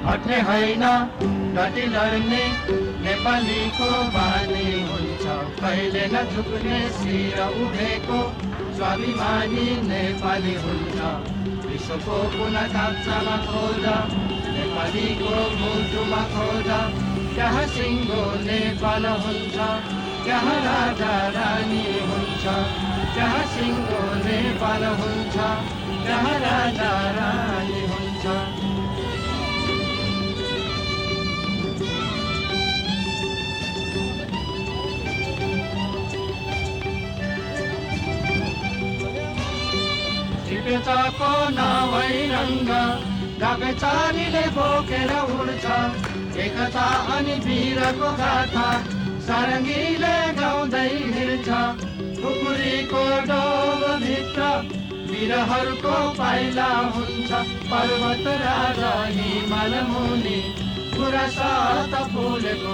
हट्ने होइन डटी लड्ने नेपालीको बानी हुन्छ। कहिले नझुक्ने शिर उठेको स्वाभिमानी नेपाली हुन्छ। विश्वको कुना काप्चामा खोज नेपालीको मुटुमा खोज, त्यहाँ सिङ्गो नेपाल हुन्छ, त्यहाँ राजा रानी हुन्छ, त्यहाँ सिङ्गो नेपाल हुन्छ, त्यहाँ राजा रानी हुन्छ। टिपेचाको नभई रङ्ग ढाकेचारीले बोकेर उड्छ, एकता अनि वीरको गाथा सारङ्गीले गाउँदै हिँड्छ। खुकुरीको डोबभित्र वीरहरूको पाइला हुन्छ, पर्वत राजा हिमाल मुनि कुरा साथ फुलेको